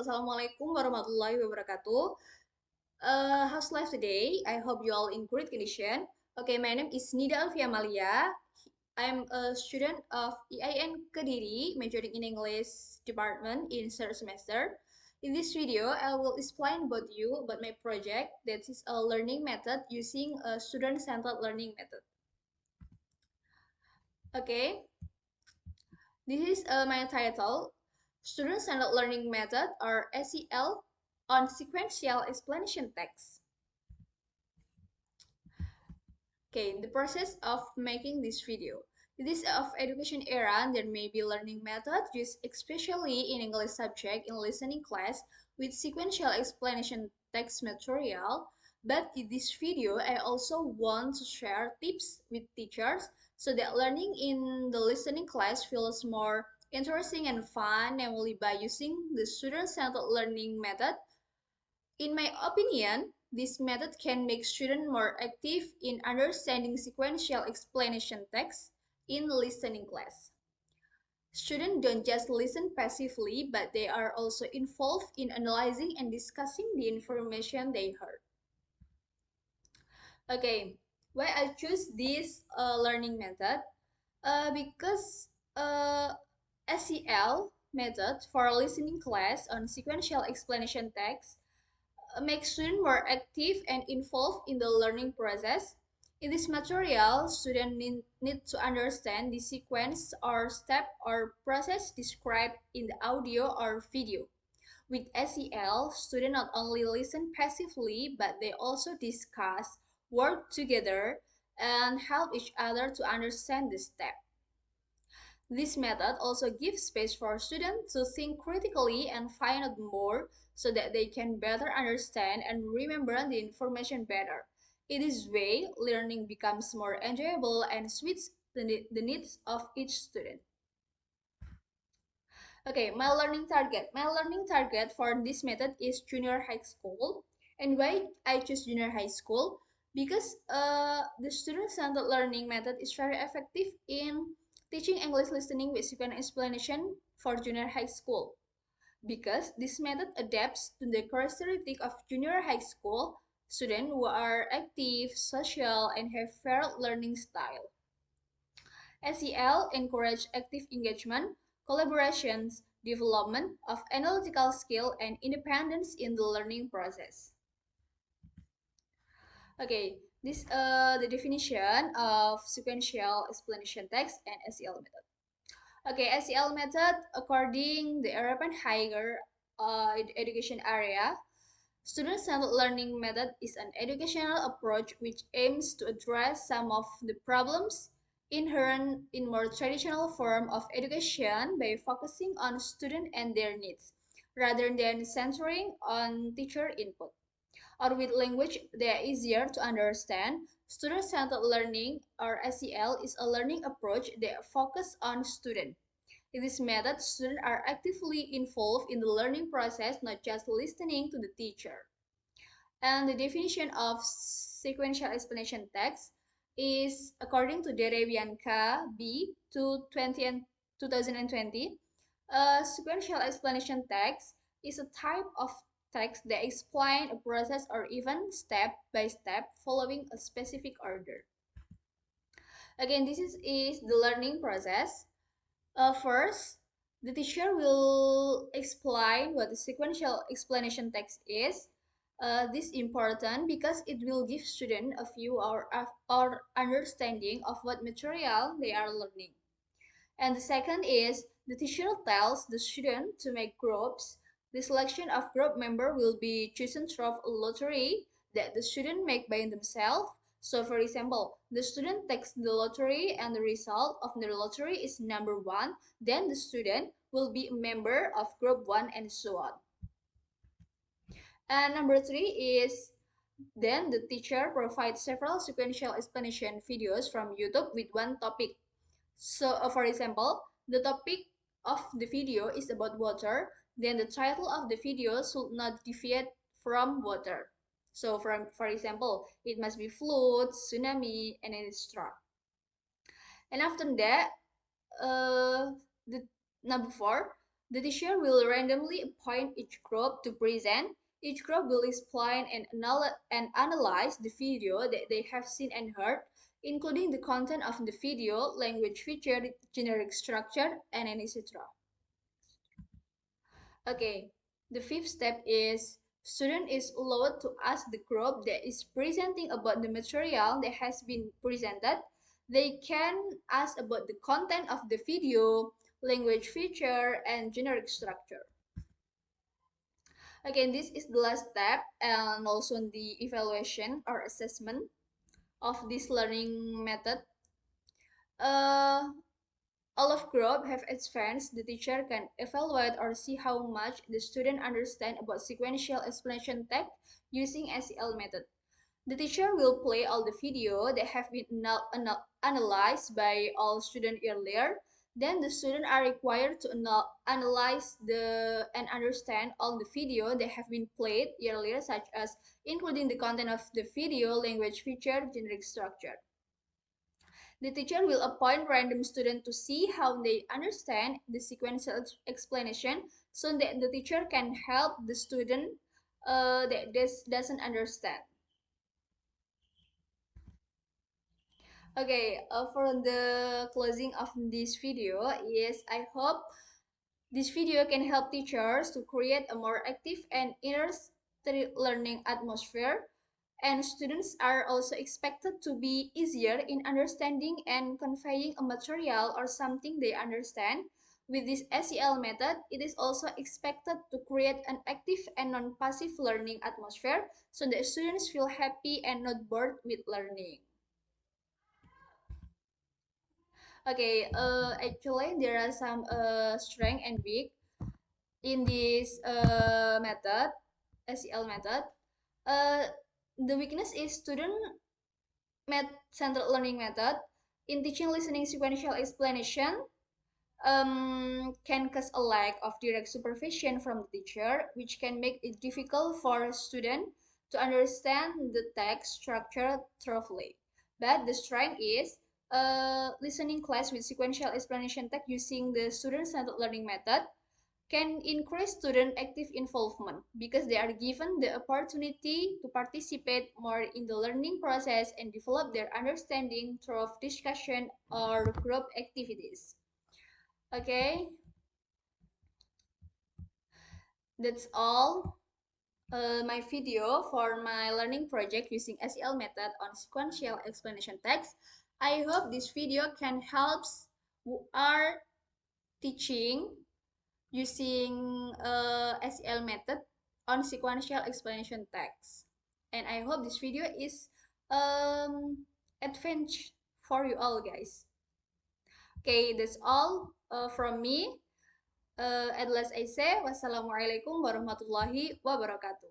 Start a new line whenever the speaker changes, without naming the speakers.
Assalamualaikum warahmatullahi wabarakatuh. How's life today? I hope you all in great condition. Okay, my name is Nida Alfia Malia. I'm a student of EIN Kediri, majoring in English department in third semester. In this video, I will explain about my project that is a learning method using a student-centered learning method. Okay, this is my title, Student-Centered Learning Method or SEL on Sequential Explanation Text. Okay, the process of making this video. In this of education era, there may be learning methods used especially in English subject in listening class with sequential explanation text material. But in this video, I also want to share tips with teachers so that learning in the listening class feels more interesting and fun, namely by using the student-centered learning method. In my opinion, this method can make students more active in understanding sequential explanation text in listening class. Students don't just listen passively, but they are also involved in analyzing and discussing the information they heard. Okay, why I choose this learning method? Because SEL method for listening class on sequential explanation text make students more active and involved in the learning process. In this material, students need to understand the sequence or step or process described in the audio or video. With SEL, students not only listen passively, but they also discuss, work together, and help each other to understand the step. This method also gives space for students to think critically and find out more so that they can better understand and remember the information better. In this way, learning becomes more enjoyable and suits the needs of each student. Okay, my learning target. My learning target for this method is junior high school. And why I choose junior high school? Because the student-centered learning method is very effective in teaching English listening with sequential explanation for junior high school. Because this method adapts to the characteristic of junior high school students who are active, social, and have varied learning style. SEL encourage active engagement, collaborations, development of analytical skill, and independence in the learning process. Okay, this the definition of sequential explanation text and SEL method. Okay, SEL method according the European higher education area. Student-centered learning method is an educational approach which aims to address some of the problems inherent in more traditional form of education by focusing on student and their needs, rather than centering on teacher input. Or with language that are easier to understand, student-centered learning or SEL is a learning approach that focuses on student. In this method, students are actively involved in the learning process, not just listening to the teacher. And the definition of sequential explanation text is according to Derevianka B. 2020 and 2020. Sequential explanation text is a type of text that explains a process or even step by step following a specific order. Again, this is the learning process. First, the teacher will explain what the sequential explanation text is. This is important because it will give students a view or understanding of what material they are learning. And the second is the teacher tells the student to make groups. The selection of group member will be chosen through a lottery that the student make by themselves. So for example, the student takes the lottery and the result of the lottery is number 1, then the student will be a member of group 1 and so on. And number 3 is then the teacher provides several sequential explanation videos from YouTube with one topic. So, for example, the topic of the video is about water, then the title of the video should not deviate from water. So, for example, it must be flood, tsunami, and etc. And after that, the number 4, The teacher will randomly appoint each group to present. Each group will explain and analyze the video that they have seen and heard, including the content of the video, language feature, generic structure, and etc. Okay, the fifth step is student is allowed to ask the group that is presenting about the material that has been presented. They can ask about the content of the video, language feature, and generic structure. Again, this is the last step and also the evaluation or assessment of this learning method. Uh, all of group have advanced, the teacher can evaluate or see how much the student understand about sequential explanation text using SEL method. The teacher will play all the video that have been analyzed by all students earlier. Then the students are required to analyze and understand all the video that have been played earlier, such as including the content of the video, language feature, generic structure. The teacher will appoint random students to see how they understand the sequential explanation so that the teacher can help the student that doesn't understand. Okay, for the closing of this video is I hope this video can help teachers to create a more active and interesting learning atmosphere, and students are also expected to be easier in understanding and conveying a material or something they understand. With this SEL method, it is also expected to create an active and non-passive learning atmosphere so that students feel happy and not bored with learning. Okay, actually there are some strength and weak in this method, SEL method. Uh, the weakness is student centered learning method. In teaching listening sequential explanation, can cause a lack of direct supervision from the teacher, which can make it difficult for a student to understand the text structure thoroughly. But the strength is listening class with sequential explanation text using the student-centered learning method can increase student active involvement because they are given the opportunity to participate more in the learning process and develop their understanding through discussion or group activities. Okay, that's all my video for my learning project using SEL method on sequential explanation text. I hope this video can help who are teaching using SEL method on sequential explanation text. And I hope this video is advantage for you all guys. Okay, that's all from me. At last I say, wassalamualaikum warahmatullahi wabarakatuh.